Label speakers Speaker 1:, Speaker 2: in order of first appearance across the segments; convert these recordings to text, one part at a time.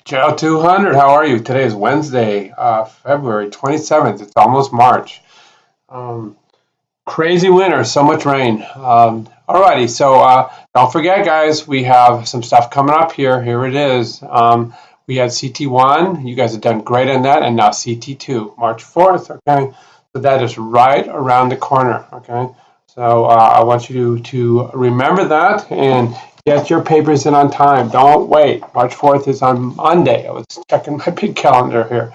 Speaker 1: Joe 200, how are you? Today is Wednesday, February 27th. It's almost March. Um, Crazy winter, so much rain. Alrighty, so don't forget, guys, we have some stuff coming up here. Here it is. We had CT1. You guys have done great on that, and now CT2, March 4th. Okay, so that is right around the corner. Okay, so I want you to remember that and get your papers in on time. Don't wait. March 4th is on Monday. I was checking my big calendar here.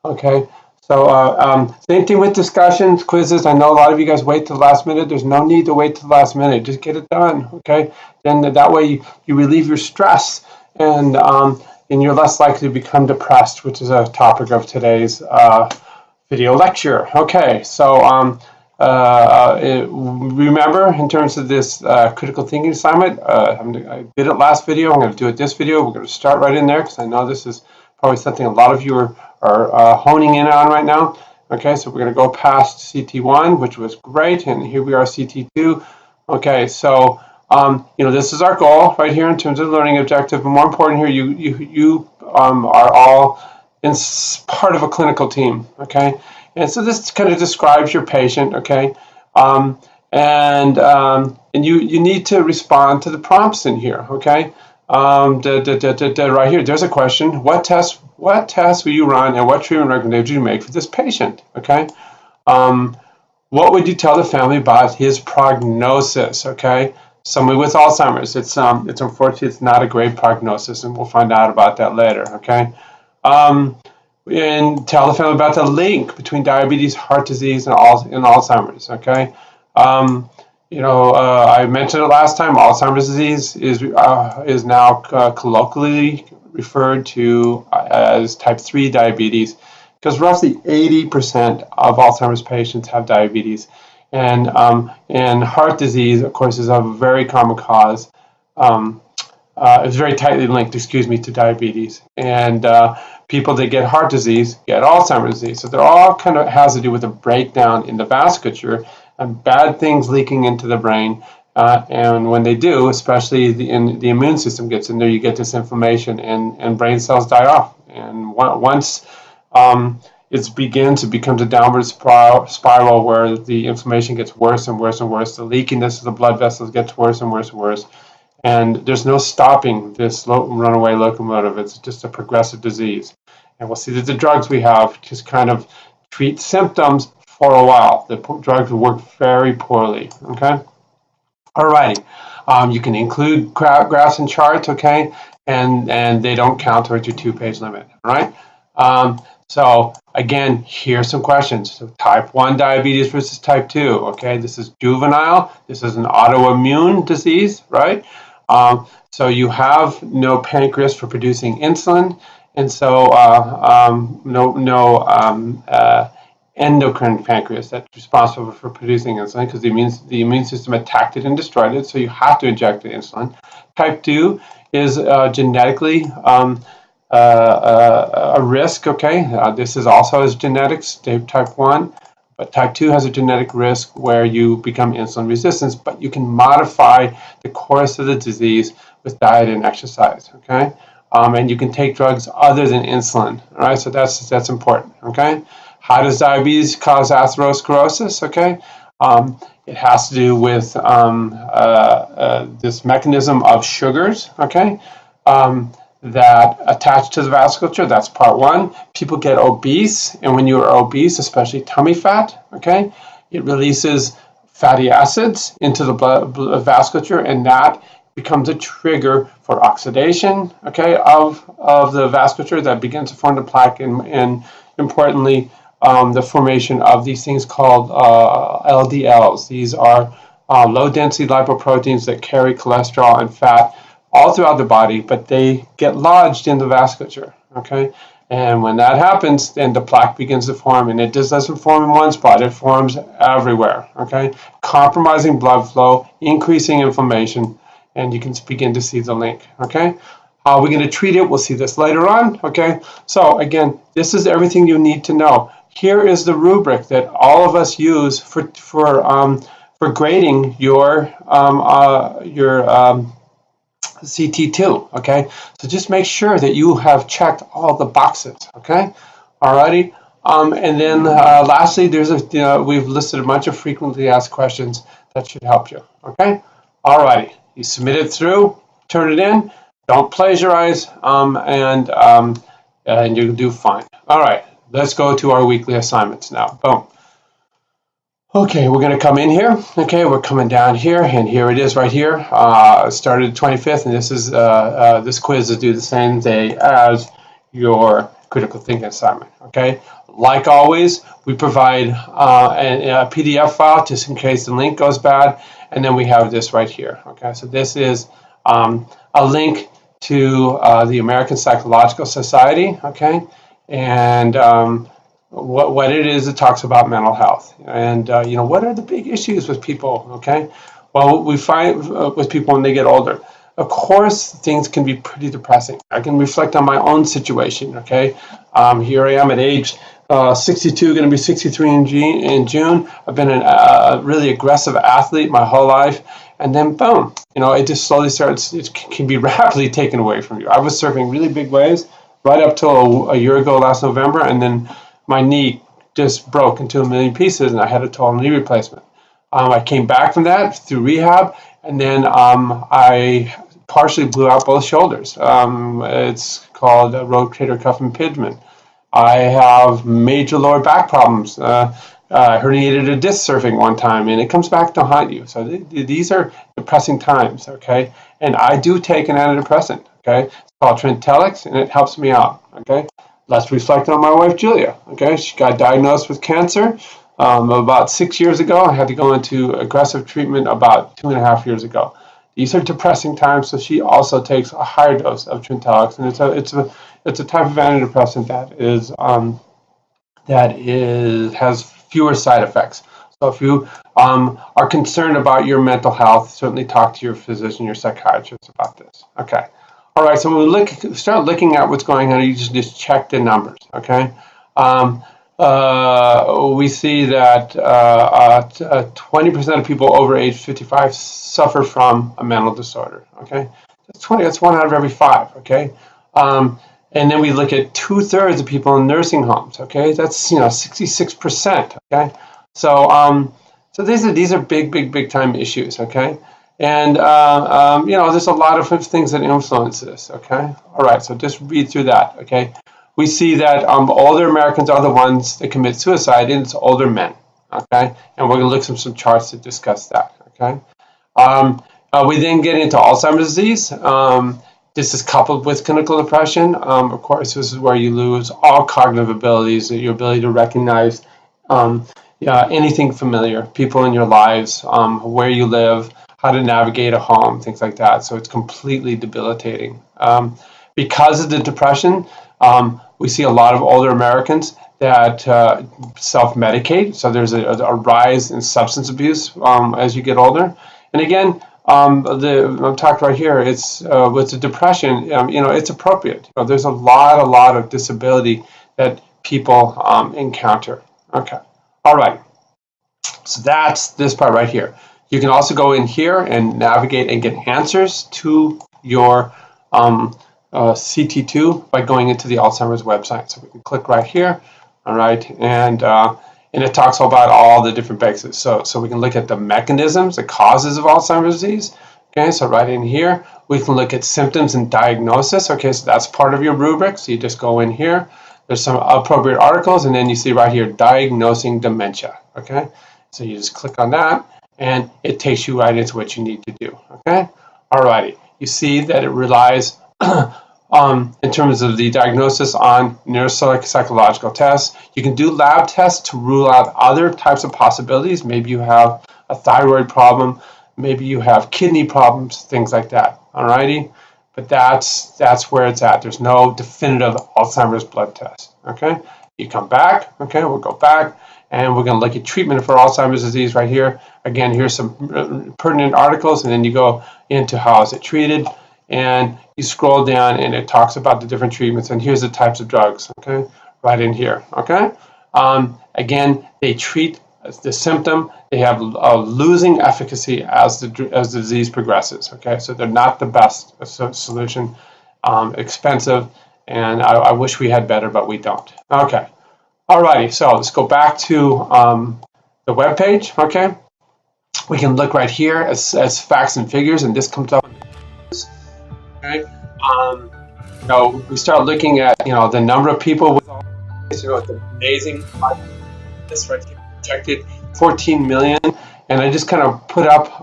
Speaker 1: Okay. So same thing with discussions, quizzes. I know a lot of you guys wait till the last minute. There's no need to wait till the last minute. Just get it done, okay? Then that way you relieve your stress and you're less likely to become depressed, which is a topic of today's video lecture. Okay, so remember in terms of this critical thinking assignment, I did it last video. I'm going to do it this video. We're going to start right in there because I know this is probably something a lot of you are honing in on right now. Okay, so we're going to go past CT1, which was great, and here we are, CT2. Okay, so this is our goal right here in terms of learning objective. But more important here, you are all in part of a clinical team. Okay, and so this kind of describes your patient. Okay, and you need to respond to the prompts in here. Okay. Right here, there's a question. What tests will you run and what treatment recommendation do you make for this patient? Okay. What would you tell the family about his prognosis? Okay. Somebody with Alzheimer's, it's unfortunately it's not a great prognosis, and we'll find out about that later. Okay. And tell the family about the link between diabetes, heart disease, and Alzheimer's. Okay. I mentioned it last time. Alzheimer's disease is now colloquially referred to as type 3 diabetes because roughly 80% of Alzheimer's patients have diabetes. And heart disease, of course, is a very common cause. It's very tightly linked, to diabetes. And people that get heart disease get Alzheimer's disease. So they're all kind of has to do with a breakdown in the vasculature and bad things leaking into the brain. And when they do, especially the immune system gets in there, you get this inflammation and brain cells die off. And once it becomes a downward spiral where the inflammation gets worse and worse and worse. The leakiness of the blood vessels gets worse and worse and worse. And there's no stopping this runaway locomotive. It's just a progressive disease. And we'll see that the drugs we have just kind of treat symptoms for a while. The drugs work very poorly. Okay. All righty. You can include graphs and charts. Okay, and they don't count towards your 2-page limit. All right. So again, here's some questions. So type 1 diabetes versus type 2. Okay, this is juvenile. This is an autoimmune disease, right? So you have no pancreas for producing insulin, and so no endocrine pancreas that's responsible for producing insulin because the immune system attacked it and destroyed it, so you have to inject the insulin. Type 2 is genetically a risk. Okay, this is also as genetics, type 1, but type 2 has a genetic risk where you become insulin resistant, but you can modify the course of the disease with diet and exercise. Okay, and you can take drugs other than insulin. All right, so that's important. Okay. How does diabetes cause atherosclerosis? Okay, it has to do with this mechanism of sugars. Okay, that attach to the vasculature. That's part 1. People get obese, and when you are obese, especially tummy fat, okay, it releases fatty acids into the blood vasculature, and that becomes a trigger for oxidation. Okay, of the vasculature that begins to form the plaque, and importantly, the formation of these things called LDLs. These are low-density lipoproteins that carry cholesterol and fat all throughout the body, but they get lodged in the vasculature. Okay, and when that happens, then the plaque begins to form, and it just doesn't form in one spot; it forms everywhere. Okay, compromising blood flow, increasing inflammation, and you can begin to see the link. Okay. How are we going to treat it? We'll see this later on. Okay, so again, this is everything you need to know. Here is the rubric that all of us use for grading your CT2, okay? So just make sure that you have checked all the boxes, okay? Alrighty. And then lastly, we've listed a bunch of frequently asked questions that should help you, okay? Alrighty, you submit it through, turn it in, don't plagiarize, and you'll do fine. All right, let's go to our weekly assignments now. Boom. Okay, we're going to come in here. Okay, we're coming down here, and here it is right here. Started the 25th, and this is this quiz is due the same day as your critical thinking assignment. Okay, like always, we provide a PDF file just in case the link goes bad, and then we have this right here. Okay, so this is a link to the American Psychological Society. Okay, and what it is, it talks about mental health, and what are the big issues with people. Okay, well, we find with people when they get older, of course, things can be pretty depressing. I can reflect on my own situation. Okay, here I am at age 62, going to be 63 in June. I've been a really aggressive athlete my whole life, and then boom, it just slowly starts. It can be rapidly taken away from you. I was surfing really big waves right up till a year ago last November, and then my knee just broke into a million pieces, and I had a total knee replacement. I came back from that through rehab, and then I partially blew out both shoulders. It's called rotator cuff impingement. I have major lower back problems. Herniated a disc surfing one time, and it comes back to haunt you. So these are depressing times, okay? And I do take an antidepressant, okay? It's called Trintellix, and it helps me out, okay? Let's reflect on my wife, Julia, okay? She got diagnosed with cancer about 6 years ago. I had to go into aggressive treatment about 2.5 years ago. These are depressing times, so she also takes a higher dose of Trintellix, and it's a type of antidepressant that has fewer side effects. So if you are concerned about your mental health, certainly talk to your physician, your psychiatrist about this. Okay. All right. So when we start looking at what's going on, you just check the numbers. Okay. We see that 20% of people over age 55 suffer from a mental disorder. Okay. That's 1 out of every 5. Okay. And then we look at 2/3 of people in nursing homes. Okay, that's 66%. Okay, so these are big time issues. Okay, and there's a lot of things that influence this. Okay, all right, so just read through that. Okay, we see that older Americans are the ones that commit suicide, and it's older men. Okay, and we're going to look at some charts to discuss that. Okay, we then get into Alzheimer's disease. This is coupled with clinical depression. Of course, this is where you lose all cognitive abilities, your ability to recognize anything familiar, people in your lives, where you live, how to navigate a home, things like that. So it's completely debilitating. Because of the depression, we see a lot of older Americans that self-medicate. So there's a rise in substance abuse as you get older. And again, I'm talking right here. It's with the depression. It's appropriate. There's a lot of disability that people encounter. Okay, all right. So that's this part right here. You can also go in here and navigate and get answers to your CT2 by going into the Alzheimer's website. So we can click right here. All right, and it talks about all the different bases. So we can look at the mechanisms, the causes of Alzheimer's disease. Okay, so right in here, we can look at symptoms and diagnosis. Okay, so that's part of your rubric. So you just go in here. There's some appropriate articles, and then you see right here, diagnosing dementia. Okay, so you just click on that, and it takes you right into what you need to do. Okay, all righty. You see that it relies in terms of the diagnosis on neuropsychological tests. You can do lab tests to rule out other types of possibilities. Maybe you have a thyroid problem, maybe you have kidney problems, things like that. Alrighty, but that's where it's at. There's no definitive Alzheimer's blood test. Okay, you come back. Okay, we'll go back, and we're going to look at treatment for Alzheimer's disease right here. Again, here's some pertinent articles, and then you go into how is it treated. And you scroll down, and it talks about the different treatments, and here's the types of drugs, okay, right in here, okay? Again, they treat the symptom. They have a losing efficacy as the disease progresses. Okay, so they're not the best solution. Expensive, and I wish we had better, but we don't. Okay, alrighty. So let's go back to the web page. Okay, we can look right here as facts and figures, and this comes up. Okay, we start looking at the number of people with the amazing this right here protected 14 million, and I just kind of put up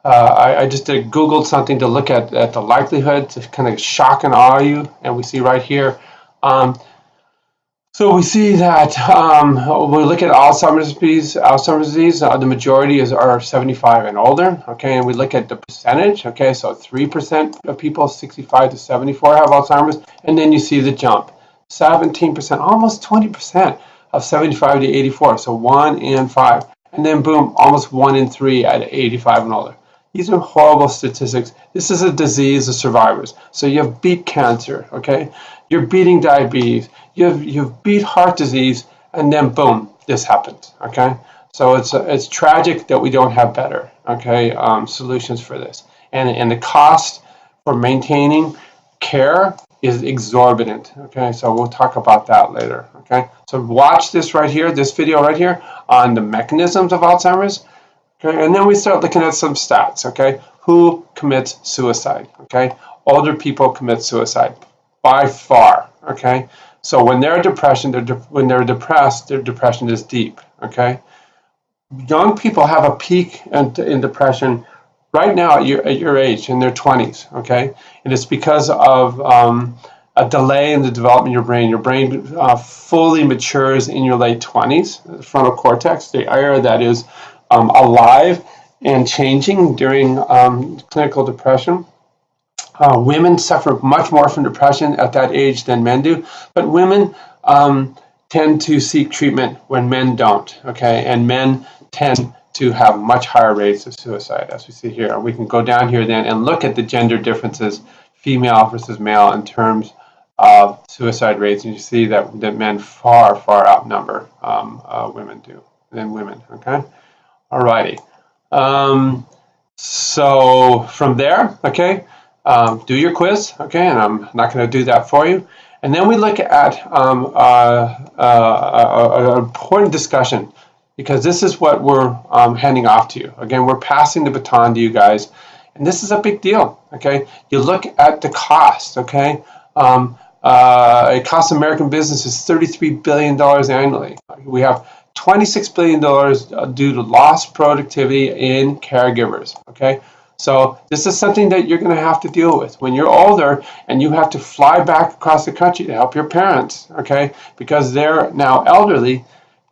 Speaker 1: I just Googled something to look at the likelihood to kind of shock and awe you, and we see right here. So we see that when we look at Alzheimer's disease, the majority are 75 and older. Okay, and we look at the percentage. Okay, so 3% of people 65 to 74 have Alzheimer's, and then you see the jump, 17%, almost 20% of 75 to 84. So 1 in 5, and then boom, almost 1 in 3 at 85 and older. These are horrible statistics. This is a disease of survivors. So you have beat cancer, okay? You're beating diabetes. You've beat heart disease, and then boom, this happens, okay? So it's tragic that we don't have better, okay, solutions for this. And the cost for maintaining care is exorbitant, okay? So we'll talk about that later, okay? So watch this right here, this video right here on the mechanisms of Alzheimer's. Okay, and then we start looking at some stats, okay? Who commits suicide, okay? Older people commit suicide by far, okay? So when they're when they're depressed, their depression is deep, okay? Young people have a peak in depression right now at your age, in their 20s, okay? And it's because of a delay in the development of your brain. Your brain fully matures in your late 20s, the frontal cortex, the area that is alive and changing during clinical depression. Women suffer much more from depression at that age than men do, but women tend to seek treatment when men don't, okay? And men tend to have much higher rates of suicide, as we see here. And we can go down here then and look at the gender differences, female versus male, in terms of suicide rates, and you see that men far outnumber women women, okay? Alrighty. So from there, okay, do your quiz, okay, and I'm not going to do that for you. And then we look at an important discussion, because this is what we're handing off to you. Again, we're passing the baton to you guys, and this is a big deal, okay? You look at the cost, okay? It costs American businesses $33 billion annually. We have $26 billion due to lost productivity in caregivers, okay? So this is something that you're going to have to deal with when you're older and you have to fly back across the country to help your parents, okay? Because they're now elderly,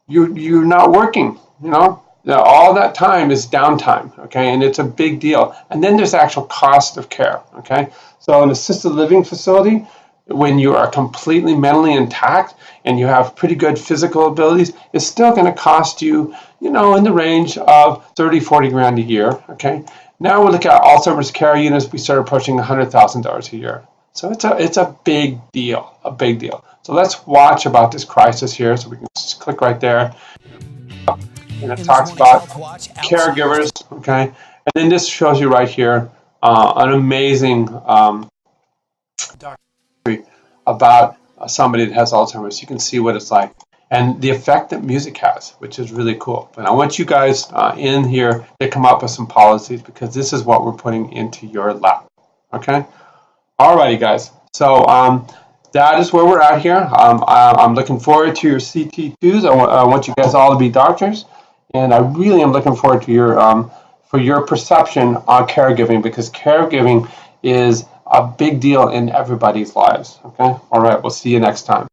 Speaker 1: you're not working, all that time is downtime, okay? And it's a big deal. And then there's actual cost of care, okay? So an assisted living facility, when you are completely mentally intact and you have pretty good physical abilities, it's still going to cost you, in the range of 30, 40 grand a year, okay? Now we look at Alzheimer's care units, we start approaching $100,000 a year. So it's a big deal, a big deal. So let's watch about this crisis here. So we can just click right there. And it talks about caregivers, okay? And then this shows you right here an amazing documentary about somebody that has Alzheimer's. You can see what it's like and the effect that music has, which is really cool. But I want you guys in here to come up with some policies, because this is what we're putting into your lap, okay? Alrighty, guys. So that is where we're at here. I'm looking forward to your CT2s. I want you guys all to be doctors, and I really am looking forward to your for your perception on caregiving, because caregiving is a big deal in everybody's lives. Okay. All right. We'll see you next time.